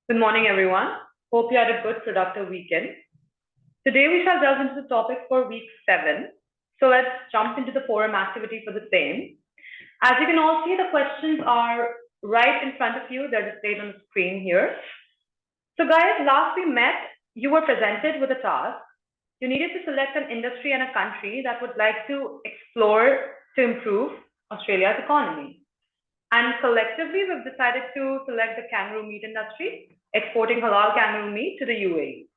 Good morning, everyone. Hope you had a good, productive weekend. Today, we shall delve into the topic for week 7. So let's jump into the forum activity for the same. As you can all see, the questions are right in front of you. They're displayed on the screen here. So guys, last we met, you were presented with a task. You needed to select an industry and a country that would like to explore to improve Australia's economy. And collectively, we've decided to select the kangaroo meat industry, exporting halal kangaroo meat to the UAE.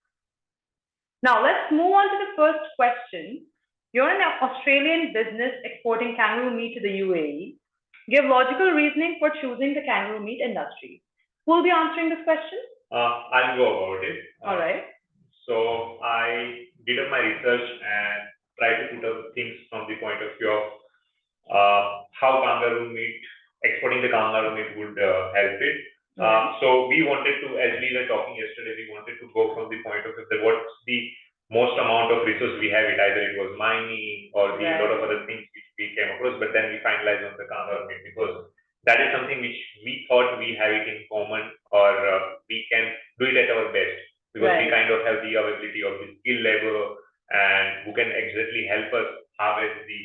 Now, let's move on to the first question. You're an Australian business exporting kangaroo meat to the UAE. Give logical reasoning for choosing the kangaroo meat industry. Who will be answering this question? I'll go about it. All right. So I did up my research and tried to put up things from the point of view of how exporting the kangaroo meat would help it. So we wanted to, as we were talking yesterday, we wanted to go from the point of view that what's the most amount of resource we have. Either it was mining or the lot of other things which we came across, but then we finalized on the kangaroo meat because that is something which we thought we have it in common, or we can do it at our best, because we kind of have the availability of the skill level and who can exactly help us harvest the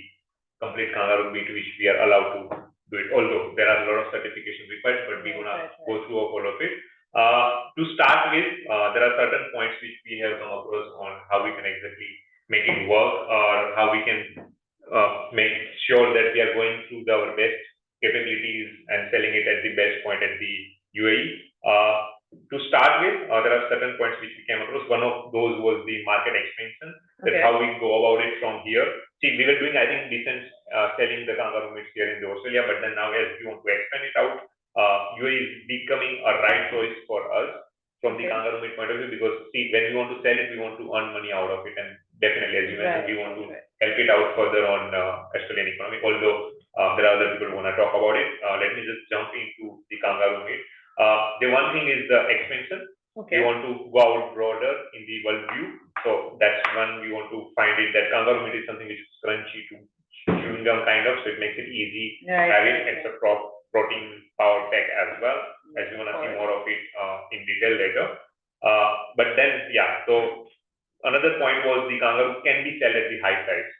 complete kangaroo meat which we are allowed to do it. Although there are a lot of certifications required, but we're gonna go through all of it. To start with, there are certain points which we have come across on how we can exactly make it work, or how we can make sure that we are going through our best capabilities and selling it at the best point at the UAE. To start with, there are certain points which we came across. One of those was the market expansion, that how we go about it from here. See, we were doing, I think, decent selling the kangaroo meats here in Australia, but then now as we want to expand it out, UAE is becoming a right choice for us from the kangaroo meat point of view, because see, when we want to sell it, we want to earn money out of it, and definitely, as you mentioned, we want to help it out further on Australian economy. Although there are other people who want to talk about it, let me just jump into the kangaroo meat. The one thing is the expansion. We want to go out broader in the world view. So that's one we want to find it, that kangaroo meat is something which is crunchy to chewing gum kind of, so it makes it easy to have it. It's a protein power pack as well, as we want to see more of it in detail later. But then, so another point was the kangaroo can be sold at the high price.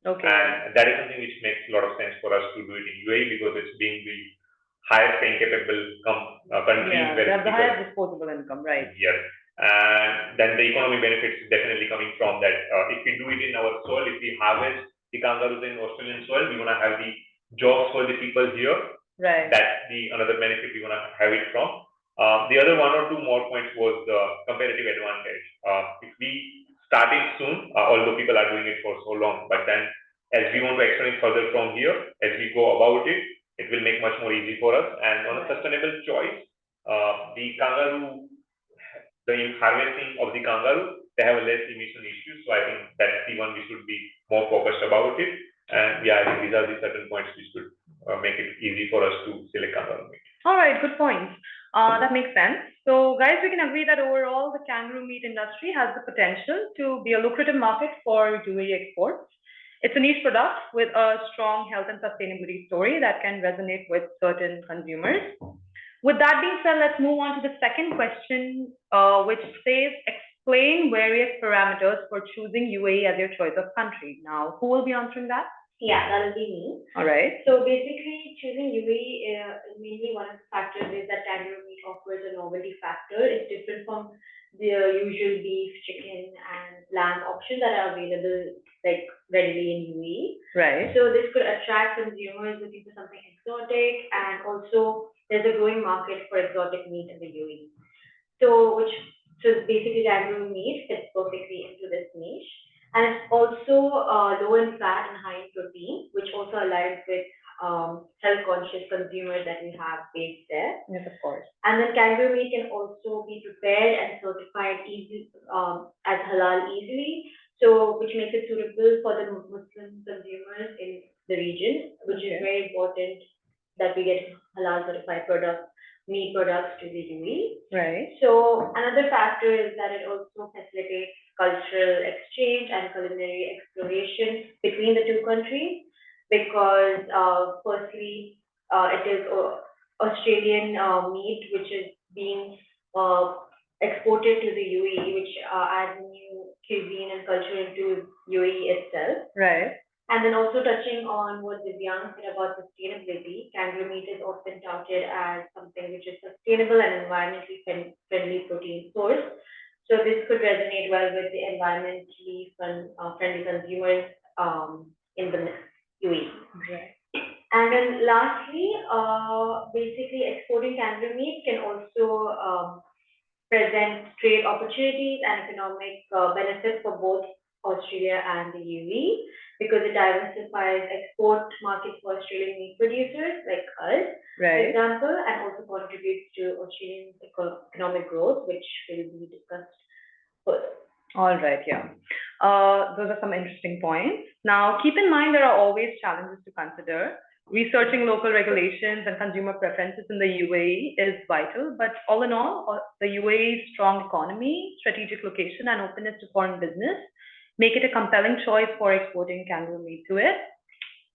And that is something which makes a lot of sense for us to do it in UAE, because it's being the highest paying capable country where they have the highest disposable income, right? Yes. And then the economy benefits definitely coming from that. If we do it in our soil, if we harvest the kangaroos in Australian soil, we're gonna have the jobs for the people here. Right. That's the another benefit we're gonna have it from. The other one or two more points was the comparative advantage. If we start it soon, although people are doing it for so long, but then as we want to expand it further from here, as we go about it, it will make much more easy for us. And on a sustainable choice, the harvesting of the kangaroo, they have less emission issues. So I think that's the one we should be more focused about it. And I think these are the certain points which should make it easy for us to select kangaroo meat. All right, good points. That makes sense. So guys, we can agree that overall the kangaroo meat industry has the potential to be a lucrative market for UAE exports. It's a niche product with a strong health and sustainability story that can resonate with certain consumers. With that being said, let's move on to the second question, which says, explain various parameters for choosing UAE as your choice of country. Now, who will be answering that? Yeah, that'll be me. All right. So basically, choosing UAE, mainly one of the factors is that kangaroo meat offers a novelty factor. It's different from the usual beef, chicken, and lamb options that are available like readily in UAE. Right. So this could attract consumers looking for something exotic, and also there's a growing market for exotic meat in the UAE. So basically kangaroo meat fits perfectly into this niche. And it's also low in fat and high in protein, which also aligns with health-conscious consumers that we have based there. Yes, of course. And then kangaroo meat can also be prepared and certified as halal easily, so which makes it suitable for the Muslim consumers in the region, which is very important that we get halal certified meat products to the UAE. Right. So another factor is that it also facilitates cultural exchange and culinary exploration between the two countries, because firstly, it is Australian meat, which is being exported to the UAE, which adds new cuisine and culture into UAE itself. Right. And then also touching on what Divyang said about sustainability, kangaroo meat is often touted as something which is sustainable and environmentally friendly protein source. So this could resonate well with the environmentally friendly consumers in the UAE. Right. And then lastly, basically exporting kangaroo meat can also present trade opportunities and economic benefits for both Australia and the UAE because it diversifies export markets for Australian meat producers like us, for Right. example, and also contributes to Australian economic growth, which will be discussed further. All right, yeah. Those are some interesting points. Now, keep in mind there are always challenges to consider. Researching local regulations and consumer preferences in the UAE is vital, but all in all, the UAE's strong economy, strategic location, and openness to foreign business make it a compelling choice for exporting kangaroo meat to it.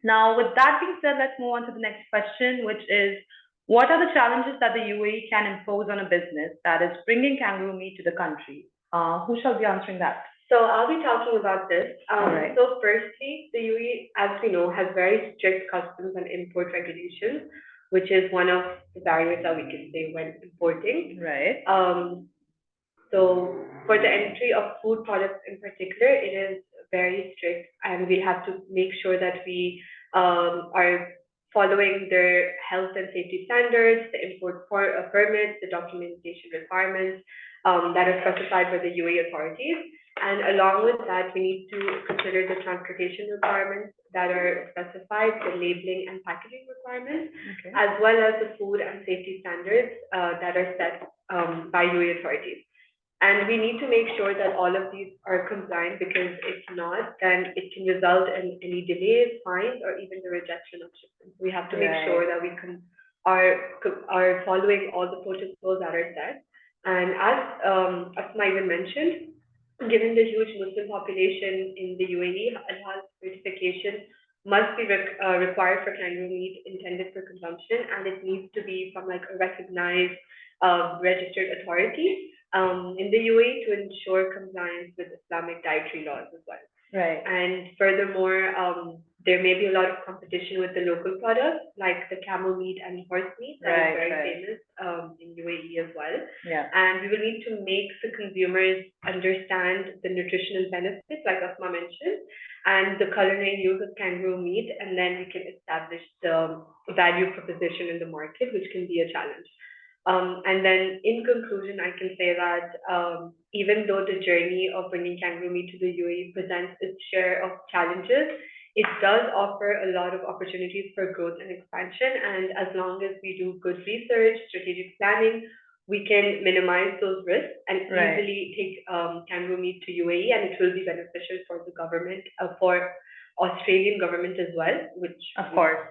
Now, with that being said, let's move on to the next question, which is, what are the challenges that the UAE can impose on a business that is bringing kangaroo meat to the country? Who shall be answering that? So I'll be talking about this. Alright. So firstly, the UAE, as we know, has very strict customs and import regulations, which is one of the barriers that we can say when importing. Right. So for the entry of food products in particular, it is very strict, and we have to make sure that we are following their health and safety standards, the import permits, the documentation requirements that are specified by the UAE authorities. And along with that, we need to consider the transportation requirements that are specified, the labeling and packaging requirements, Okay. as well as the food and safety standards that are set by UAE authorities. And we need to make sure that all of these are compliant, because if not, then it can result in any delays, fines, or even the rejection of shipments. We have to make sure that we are following all the protocols that are set. And as Asma even mentioned, given the huge Muslim population in the UAE, halal certification must be required for kangaroo meat intended for consumption, and it needs to be from like a recognized registered authority in the UAE to ensure compliance with Islamic dietary laws as well. Right. And furthermore, there may be a lot of competition with the local products like the camel meat and horse meat that is very famous in UAE as well. Yeah. And we will need to make the consumers understand the nutritional benefits, like Asma mentioned, and the culinary use of kangaroo meat, and then we can establish the value proposition in the market, which can be a challenge. And then in conclusion, I can say that even though the journey of bringing kangaroo meat to the UAE presents its share of challenges, it does offer a lot of opportunities for growth and expansion. And as long as we do good research, strategic planning, we can minimize those risks and easily take kangaroo meat to UAE, and it will be beneficial for the government, for Australian government as well, which Of course.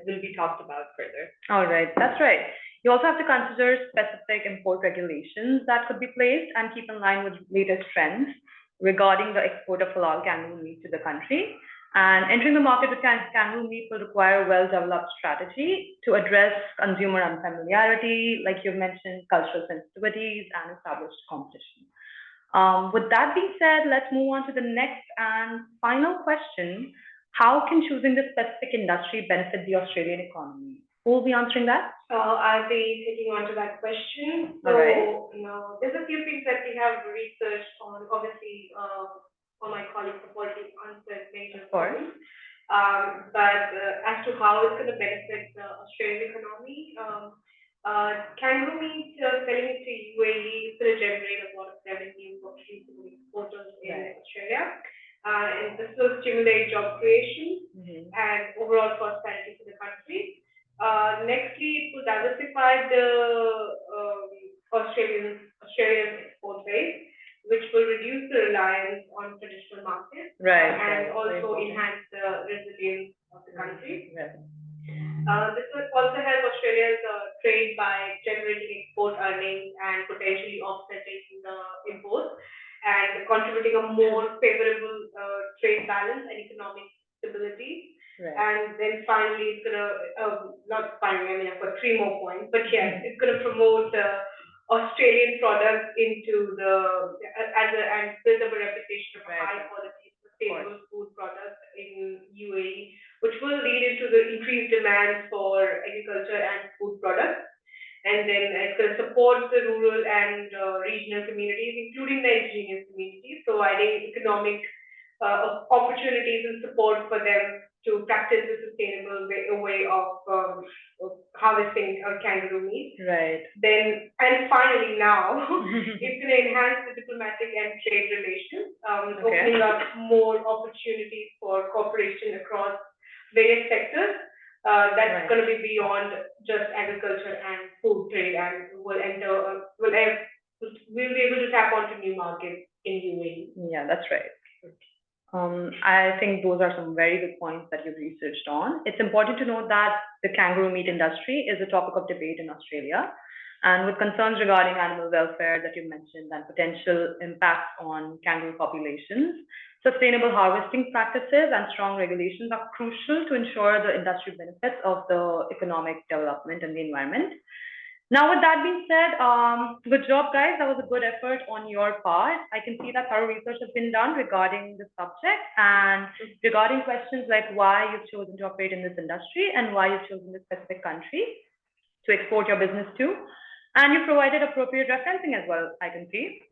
will be talked about further. All right, that's right. You also have to consider specific import regulations that could be placed and keep in line with latest trends regarding the export of halal kangaroo meat to the country. And entering the market with kangaroo meat will require a well-developed strategy to address consumer unfamiliarity, like you've mentioned, cultural sensitivities, and established competition. With that being said, let's move on to the next and final question. How can choosing the specific industry benefit the Australian economy? Who will be answering that? I'll be taking on to that question. So, there's a few things that we have researched on. Obviously, all my colleagues have already answered major points. But as to how it's going to benefit the Australian economy, kangaroo meat selling it to UAE is going to generate a lot of revenue for exporters in Australia. And this will stimulate job creation and overall prosperity for the country. Nextly, it will diversify the Australian export base, which will reduce the reliance on traditional markets and also enhance the resilience of the country. This will also help Australia's trade by generating export earnings and potentially offsetting the imports and contributing a more favorable trade balance and economic stability. Right. And then finally, it's gonna, not finally, I mean, I've got 3 more points, but yes, it's gonna promote Australian products into and build up a reputation of a Right. high quality, sustainable food products in UAE, which will lead into the increased demand for agriculture and food products. And then it's going to support the rural and regional communities, including the indigenous communities, providing economic opportunities and support for them to practice a sustainable way of harvesting kangaroo meat. Right. Then, and finally now, it's going to enhance the diplomatic and trade relations, opening up more opportunities for cooperation across various sectors. That's going to be beyond just agriculture and food trade, and we'll be able to tap onto new markets in UAE. Yeah, that's right. I think those are some very good points that you've researched on. It's important to note that the kangaroo meat industry is a topic of debate in Australia, and with concerns regarding animal welfare that you mentioned and potential impacts on kangaroo populations, sustainable harvesting practices and strong regulations are crucial to ensure the industry benefits of the economic development and the environment. Now, with that being said, good job, guys. That was a good effort on your part. I can see that thorough research has been done regarding the subject and regarding questions like why you've chosen to operate in this industry and why you've chosen this specific country to export your business to. And you provided appropriate referencing as well, I can see.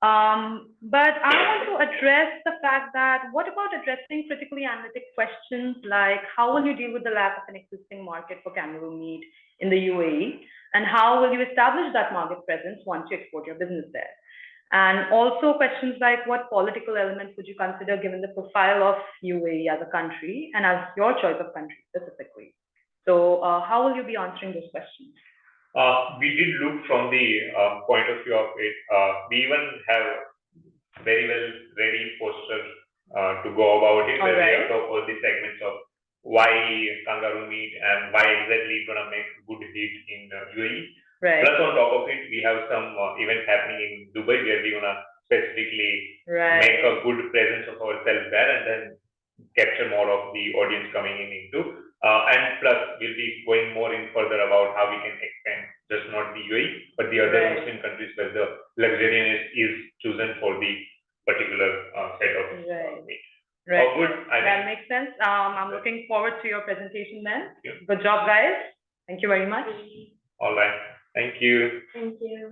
But I want to address the fact that what about addressing critically analytic questions like how will you deal with the lack of an existing market for kangaroo meat in the UAE? And how will you establish that market presence once you export your business there? And also questions like what political elements would you consider given the profile of UAE as a country and as your choice of country specifically? So how will you be answering those questions? We did look from the point of view of it. We even have very well ready posters to go about it, where we have talked all the segments of why kangaroo meat and why exactly it's gonna make good hit in UAE. Right. Plus, on top of it, we have some events happening in Dubai where we're gonna specifically make a good presence of ourselves there and then capture more of the audience coming into. And plus, we'll be going more in further about how we can expand just not the UAE, but the other Muslim countries where the luxurian is chosen for the particular set of meat. Right. Oh, good. That makes sense. I'm looking forward to your presentation then. Good job, guys. Thank you very much. All right. Thank you. Thank you.